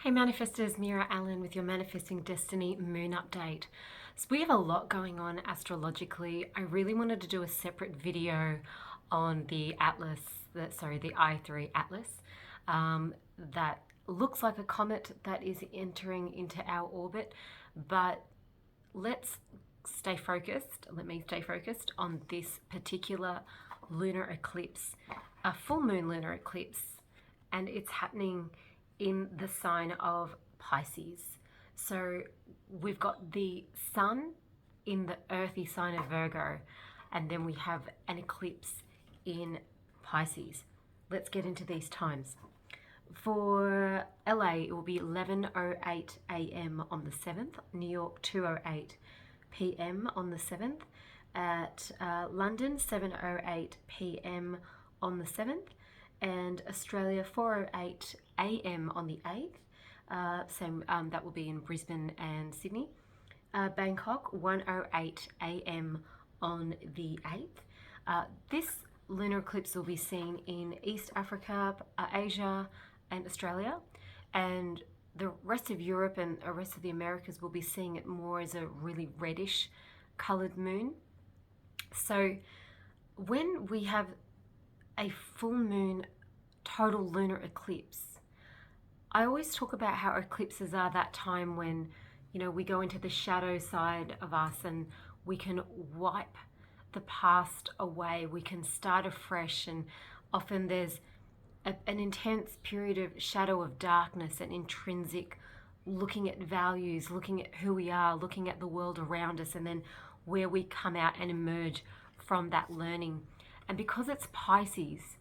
Hey manifestors, Meera Allen with your Manifesting Destiny Moon Update. So we have a lot going on astrologically. I really wanted to do a separate video on the Atlas, the I3 Atlas, that looks like a comet that is entering into our orbit. But let's stay focused. Let me stay focused on this particular lunar eclipse, a full moon lunar eclipse, and it's happening in the sign of Pisces. So we've got the sun in the earthy sign of Virgo, and then we have an eclipse in Pisces. Let's get into these times. For LA, it will be 11:08 a.m. on the 7th, New York 2:08 p.m. on the 7th, at London 7:08 p.m. on the 7th, and Australia 4:08 a.m. on the 8th. That will be in Brisbane and Sydney. Bangkok 1:08 a.m. on the 8th. This lunar eclipse will be seen in East Africa, Asia and Australia, and the rest of Europe and the rest of the Americas will be seeing it more as a really reddish coloured moon. So when we have a full moon total lunar eclipse, I always talk about how eclipses are that time when, we go into the shadow side of us and we can wipe the past away. We can start afresh, and often there's an intense period of shadow of darkness and intrinsic looking at values, looking at who we are, looking at the world around us, and then where we come out and emerge from that learning. And because it's Pisces,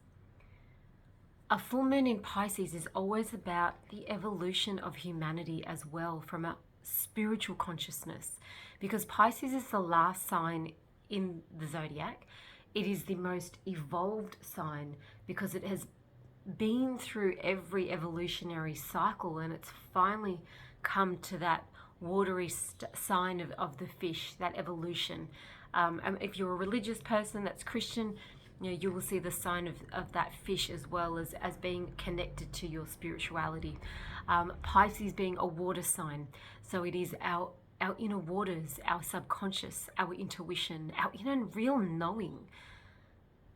a full moon in Pisces is always about the evolution of humanity as well, from a spiritual consciousness. Because Pisces is the last sign in the zodiac. It is the most evolved sign because it has been through every evolutionary cycle, and it's finally come to that watery sign of the fish, that evolution. If you're a religious person that's Christian, you will see the sign of that fish as well as being connected to your spirituality. Pisces being a water sign, so it is our inner waters, our subconscious, our intuition, our inner real knowing.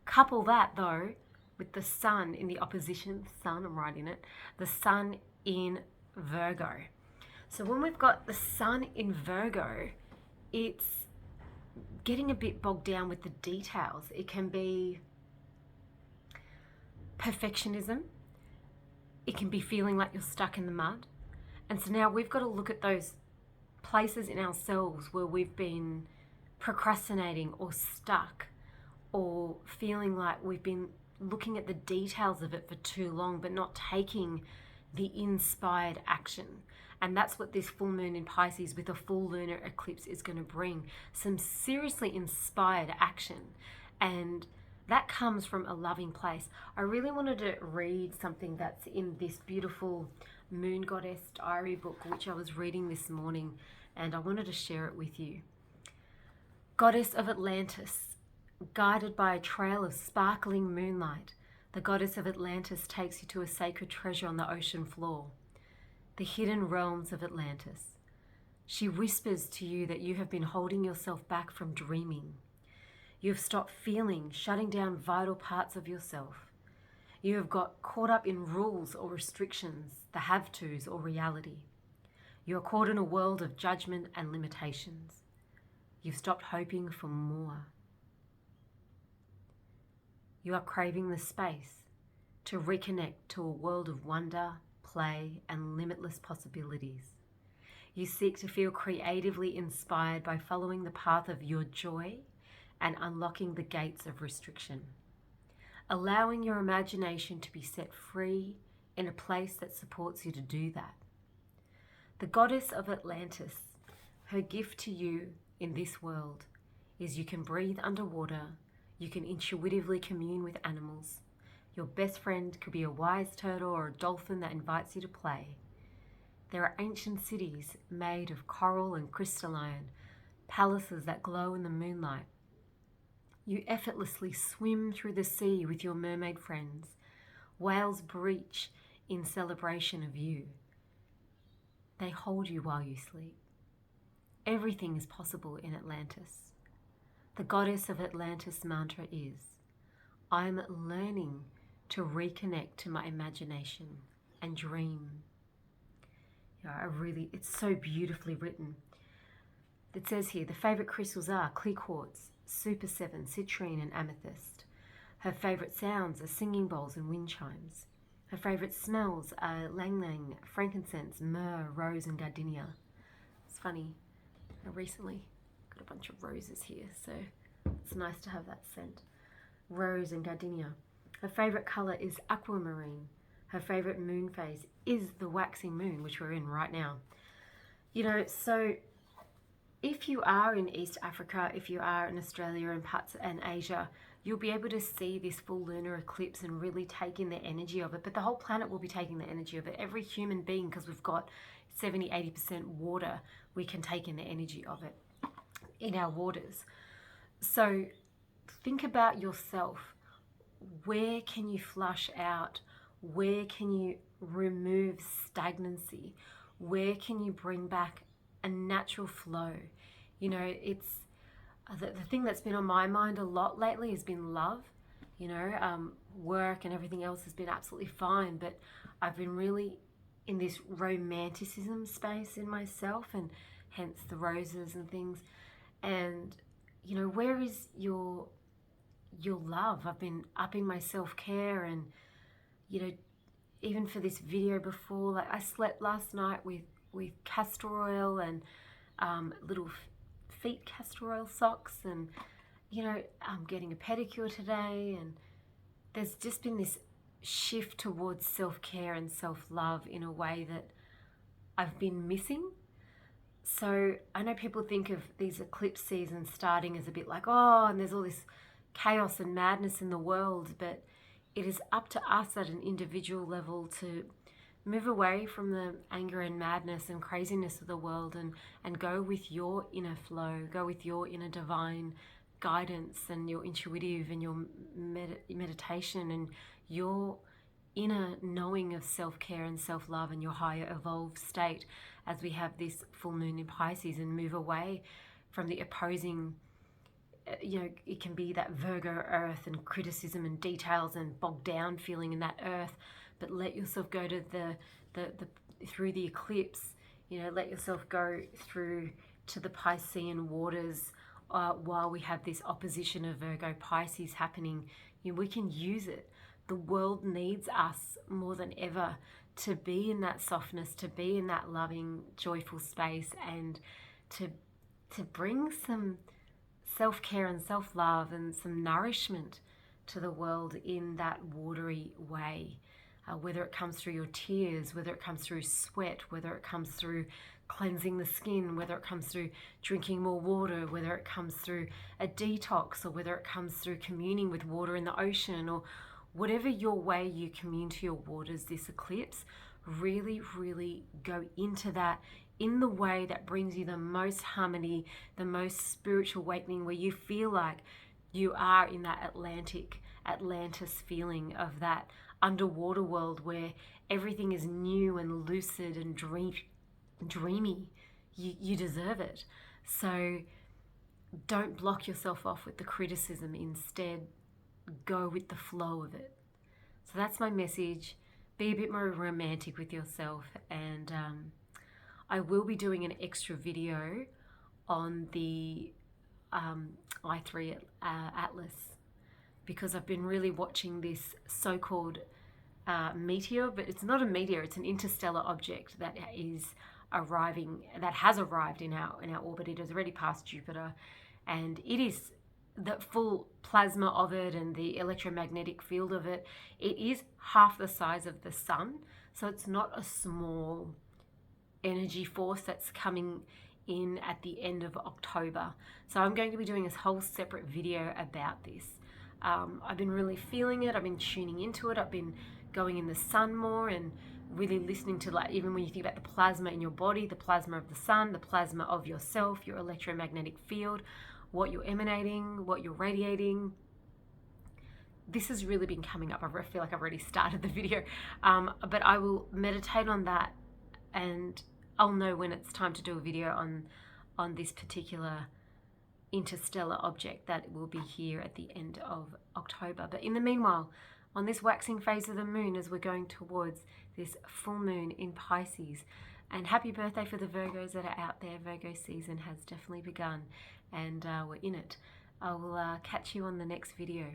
Couple that though with the sun in the opposition, I'm right in it, the sun in Virgo. So when we've got the sun in Virgo, it's getting a bit bogged down with the details. It can be perfectionism. It can be feeling like you're stuck in the mud. And so now we've got to look at those places in ourselves where we've been procrastinating or stuck, or feeling like we've been looking at the details of it for too long but not taking the inspired action. And that's what this full moon in Pisces with a full lunar eclipse is going to bring, some seriously inspired action. And that comes from a loving place. I really wanted to read something that's in this beautiful Moon Goddess diary book, which I was reading this morning, and I wanted to share it with you. Goddess of Atlantis, guided by a trail of sparkling moonlight, the goddess of Atlantis takes you to a sacred treasure on the ocean floor, the hidden realms of Atlantis. She whispers to you that you have been holding yourself back from dreaming. You have stopped feeling, shutting down vital parts of yourself. You have got caught up in rules or restrictions, the have-tos or reality. You are caught in a world of judgment and limitations. You've stopped hoping for more. You are craving the space to reconnect to a world of wonder, play, and limitless possibilities. You seek to feel creatively inspired by following the path of your joy and unlocking the gates of restriction, allowing your imagination to be set free in a place that supports you to do that. The goddess of Atlantis, her gift to you in this world is you can breathe underwater. You can intuitively commune with animals. Your best friend could be a wise turtle or a dolphin that invites you to play. There are ancient cities made of coral and crystalline, palaces that glow in the moonlight. You effortlessly swim through the sea with your mermaid friends. Whales breach in celebration of you. They hold you while you sleep. Everything is possible in Atlantis. The goddess of Atlantis mantra is, I'm learning to reconnect to my imagination and dream. It's so beautifully written. It says here, the favourite crystals are clear quartz, super 7, citrine and amethyst. Her favourite sounds are singing bowls and wind chimes. Her favourite smells are lang lang, frankincense, myrrh, rose and gardenia. It's funny, I recently got a bunch of roses here, so it's nice to have that scent. Rose and gardenia. Her favourite colour is aquamarine. Her favourite moon phase is the waxing moon, which we're in right now. So if you are in East Africa, if you are in Australia and parts and Asia, you'll be able to see this full lunar eclipse and really take in the energy of it. But the whole planet will be taking the energy of it. Every human being, because we've got 70-80% water, we can take in the energy of it in our waters. So think about yourself. Where can you flush out? Where can you remove stagnancy? Where can you bring back a natural flow? It's the thing that's been on my mind a lot lately has been love. Work and everything else has been absolutely fine, but I've been really in this romanticism space in myself, and hence the roses and things. And where is your love? I've been upping my self-care, and even for this video before, like I slept last night with castor oil and little feet castor oil socks, and I'm getting a pedicure today, and there's just been this shift towards self-care and self-love in a way that I've been missing. So I know people think of these eclipse seasons starting as a bit like, oh, and there's all this chaos and madness in the world, but it is up to us at an individual level to move away from the anger and madness and craziness of the world, and go with your inner flow, go with your inner divine guidance and your intuitive and your meditation and your inner knowing of self-care and self-love and your higher evolved state as we have this full moon in Pisces, and move away from the opposing, it can be that Virgo earth and criticism and details and bogged down feeling in that earth, but let yourself go to the through the eclipse, let yourself go through to the Piscean waters while we have this opposition of Virgo Pisces happening. We can use it. The world needs us more than ever to be in that softness, to be in that loving, joyful space, and to bring some self-care and self-love and some nourishment to the world in that watery way. Whether it comes through your tears, whether it comes through sweat, whether it comes through cleansing the skin, whether it comes through drinking more water, whether it comes through a detox, or whether it comes through communing with water in the ocean, or whatever your way you commune to your waters this eclipse, really, really go into that in the way that brings you the most harmony, the most spiritual awakening, where you feel like you are in that Atlantis feeling of that underwater world where everything is new and lucid and dreamy. You deserve it. So don't block yourself off with the criticism. Instead, go with the flow of it. So that's my message. Be a bit more romantic with yourself, and I will be doing an extra video on the I3 Atlas, because I've been really watching this so-called meteor, but it's not a meteor, it's an interstellar object that has arrived in our orbit. It has already passed Jupiter, and it is the full plasma of it and the electromagnetic field of it. It is half the size of the sun, so it's not a small energy force that's coming in at the end of October. So I'm going to be doing this whole separate video about this. I've been really feeling it. I've been tuning into it. I've been going in the sun more and really listening to, like, even when you think about the plasma in your body, the plasma of the sun, the plasma of yourself, your electromagnetic field, what you're emanating, what you're radiating. This has really been coming up. I feel like I've already started the video, but I will meditate on that and I'll know when it's time to do a video on this particular interstellar object that will be here at the end of October. But in the meanwhile, on this waxing phase of the moon, as we're going towards this full moon in Pisces, and happy birthday for the Virgos that are out there. Virgo season has definitely begun, and we're in it. I will catch you on the next video.